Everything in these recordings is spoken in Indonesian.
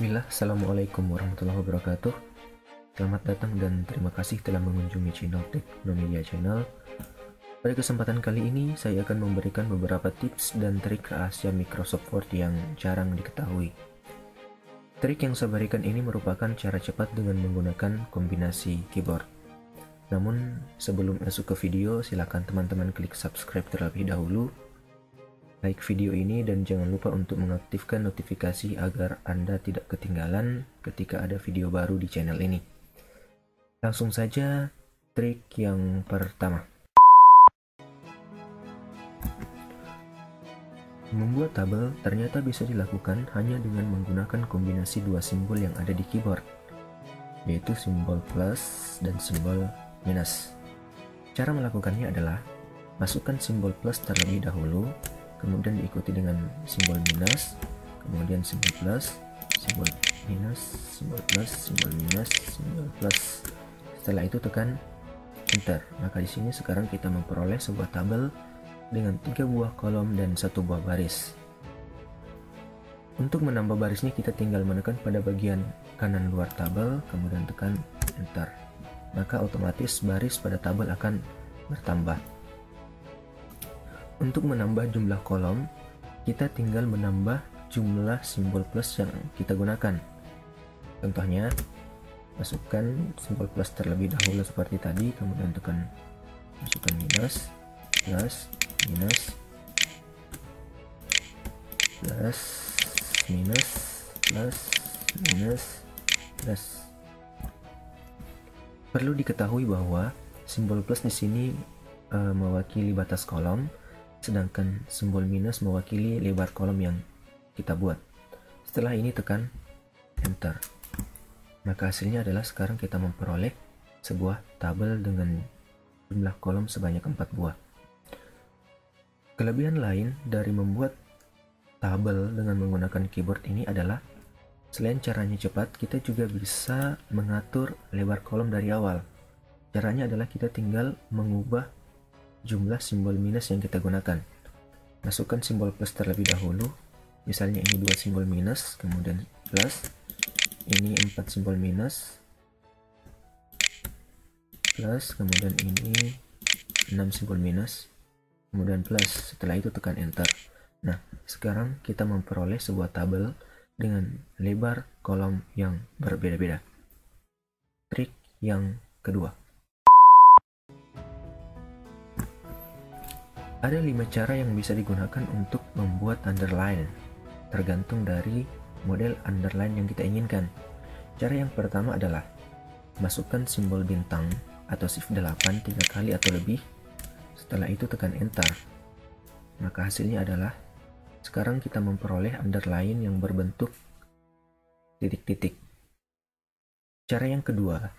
Bismillah, Assalamualaikum warahmatullahi wabarakatuh. Selamat datang dan terima kasih telah mengunjungi channel Teknomedia Channel. Pada kesempatan kali ini, saya akan memberikan beberapa tips dan trik rahasia Microsoft Word yang jarang diketahui. Trik yang saya berikan ini merupakan cara cepat dengan menggunakan kombinasi keyboard. Namun, sebelum masuk ke video, silakan teman-teman klik subscribe terlebih dahulu, like video ini, dan jangan lupa untuk mengaktifkan notifikasi agar Anda tidak ketinggalan ketika ada video baru di channel ini. Langsung saja trik yang pertama. Membuat tabel ternyata bisa dilakukan hanya dengan menggunakan kombinasi dua simbol yang ada di keyboard, yaitu simbol plus dan simbol minus. Cara melakukannya adalah masukkan simbol plus terlebih dahulu, kemudian diikuti dengan simbol minus, kemudian simbol plus, simbol minus, simbol plus, simbol minus, simbol plus. Setelah itu tekan enter. Maka di sini sekarang kita memperoleh sebuah tabel dengan 3 buah kolom dan 1 buah baris. Untuk menambah barisnya kita tinggal menekan pada bagian kanan luar tabel, kemudian tekan enter. Maka otomatis baris pada tabel akan bertambah. Untuk menambah jumlah kolom, kita tinggal menambah jumlah simbol plus yang kita gunakan. Contohnya, masukkan simbol plus terlebih dahulu seperti tadi, kemudian tekan masukkan minus, plus, minus, plus, minus, plus, minus, plus. Perlu diketahui bahwa simbol plus di sini mewakili batas kolom, sedangkan simbol minus mewakili lebar kolom yang kita buat. Setelah ini tekan enter. Maka hasilnya adalah sekarang kita memperoleh sebuah tabel dengan jumlah kolom sebanyak 4 buah. Kelebihan lain dari membuat tabel dengan menggunakan keyboard ini adalah selain caranya cepat, kita juga bisa mengatur lebar kolom dari awal. Caranya adalah kita tinggal mengubah jumlah simbol minus yang kita gunakan. Masukkan simbol plus terlebih dahulu, misalnya ini 2 simbol minus, kemudian plus, ini 4 simbol minus, plus, kemudian ini 6 simbol minus, kemudian plus. Setelah itu tekan enter. Nah, sekarang kita memperoleh sebuah tabel dengan lebar kolom yang berbeda-beda. Trik yang kedua. Ada 5 cara yang bisa digunakan untuk membuat underline, tergantung dari model underline yang kita inginkan. Cara yang pertama adalah masukkan simbol bintang atau shift 8 3 kali atau lebih. Setelah itu tekan enter. Maka hasilnya adalah sekarang kita memperoleh underline yang berbentuk titik-titik. Cara yang kedua,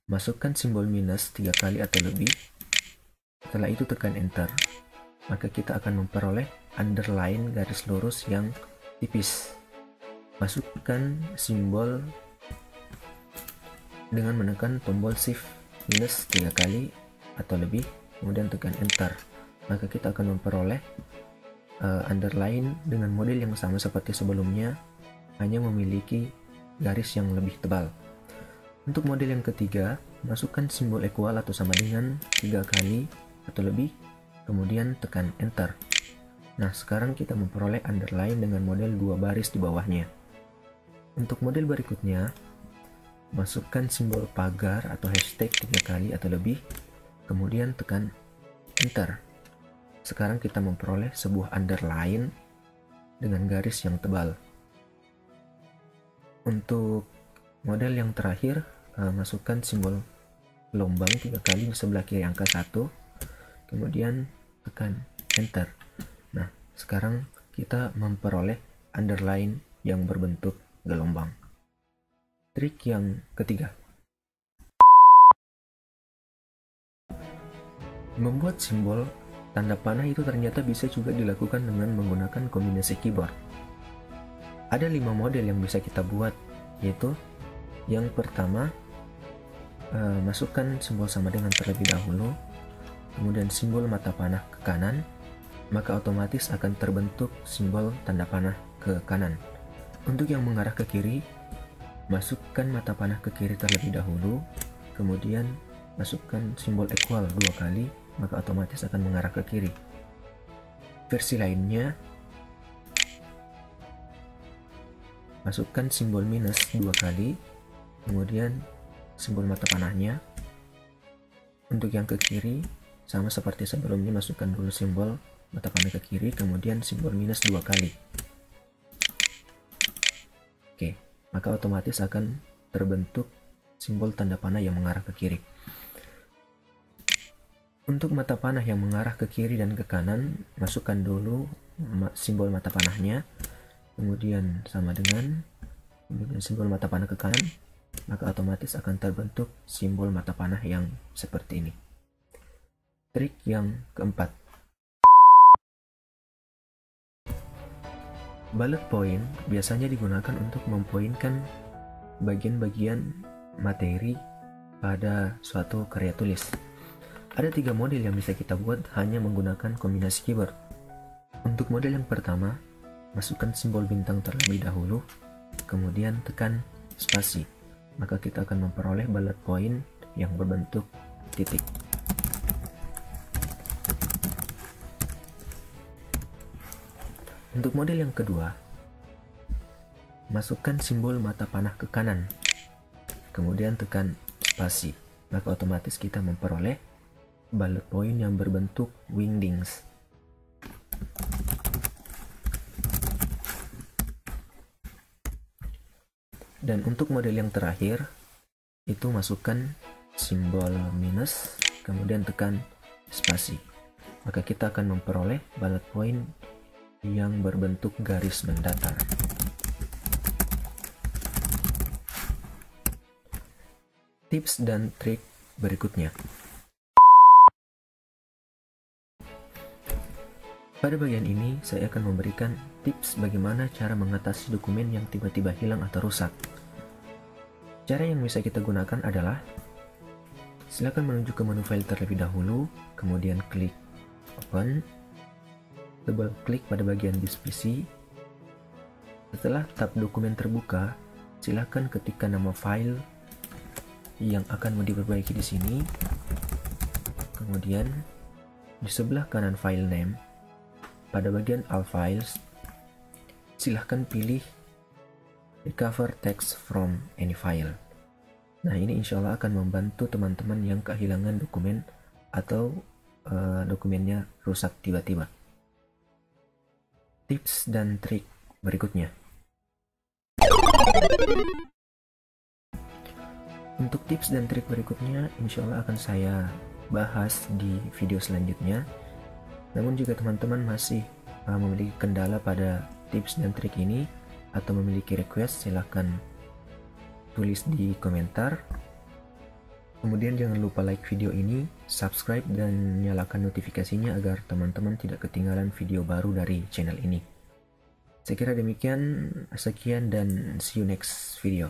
masukkan simbol minus 3 kali atau lebih. Setelah itu tekan enter, maka kita akan memperoleh underline garis lurus yang tipis. Masukkan simbol dengan menekan tombol shift minus 3 kali atau lebih, kemudian tekan enter, maka kita akan memperoleh underline dengan model yang sama seperti sebelumnya, hanya memiliki garis yang lebih tebal. Untuk model yang ketiga, masukkan simbol equal atau sama dengan 3 kali atau lebih, kemudian tekan enter. Nah, sekarang kita memperoleh underline dengan model 2 baris di bawahnya. Untuk model berikutnya, masukkan simbol pagar atau hashtag 3 kali atau lebih, kemudian tekan enter. Sekarang kita memperoleh sebuah underline dengan garis yang tebal. Untuk model yang terakhir, masukkan simbol gelombang 3 kali di sebelah kiri angka 1, kemudian tekan enter. Nah, sekarang kita memperoleh underline yang berbentuk gelombang. Trik yang ketiga. Membuat simbol tanda panah itu ternyata bisa juga dilakukan dengan menggunakan kombinasi keyboard. Ada 5 model yang bisa kita buat, yaitu yang pertama, masukkan simbol sama dengan terlebih dahulu, kemudian simbol mata panah ke kanan, maka otomatis akan terbentuk simbol tanda panah ke kanan. Untuk yang mengarah ke kiri, masukkan mata panah ke kiri terlebih dahulu, kemudian masukkan simbol equal 2 kali, maka otomatis akan mengarah ke kiri. Versi lainnya, masukkan simbol minus 2 kali, kemudian simbol mata panahnya. Untuk yang ke kiri, sama seperti sebelumnya, masukkan dulu simbol mata panah ke kiri, kemudian simbol minus 2 kali. Oke, maka otomatis akan terbentuk simbol tanda panah yang mengarah ke kiri. Untuk mata panah yang mengarah ke kiri dan ke kanan, masukkan dulu simbol mata panahnya, kemudian sama dengan kemudian simbol mata panah ke kanan, maka otomatis akan terbentuk simbol mata panah yang seperti ini. Trik yang keempat, bullet point biasanya digunakan untuk mempoinkan bagian-bagian materi pada suatu karya tulis. Ada 3 model yang bisa kita buat hanya menggunakan kombinasi keyboard. Untuk model yang pertama, masukkan simbol bintang terlebih dahulu, kemudian tekan spasi, maka kita akan memperoleh bullet point yang berbentuk titik. Untuk model yang kedua, masukkan simbol mata panah ke kanan, kemudian tekan spasi, maka otomatis kita memperoleh bullet point yang berbentuk wingdings. Dan untuk model yang terakhir, itu masukkan simbol minus, kemudian tekan spasi, maka kita akan memperoleh bullet point yang berbentuk garis mendatar. Tips dan trik berikutnya. Pada bagian ini, saya akan memberikan tips bagaimana cara mengatasi dokumen yang tiba-tiba hilang atau rusak. Cara yang bisa kita gunakan adalah, silakan menuju ke menu file terlebih dahulu, kemudian klik open, double klik pada bagian disk PC. Setelah tab dokumen terbuka, silakan ketikkan nama file yang akan mau diperbaiki di sini. Kemudian di sebelah kanan file name, pada bagian all files, silahkan pilih recover text from any file. Nah, ini insya Allah akan membantu teman-teman yang kehilangan dokumen atau dokumennya rusak tiba-tiba. Tips dan trik berikutnya. Untuk tips dan trik berikutnya, insya Allah akan saya bahas di video selanjutnya. Namun jika teman-teman masih memiliki kendala pada tips dan trik ini atau memiliki request, silahkan tulis di komentar. Kemudian jangan lupa like video ini, subscribe dan nyalakan notifikasinya agar teman-teman tidak ketinggalan video baru dari channel ini. Saya kira demikian, sekian dan see you next video.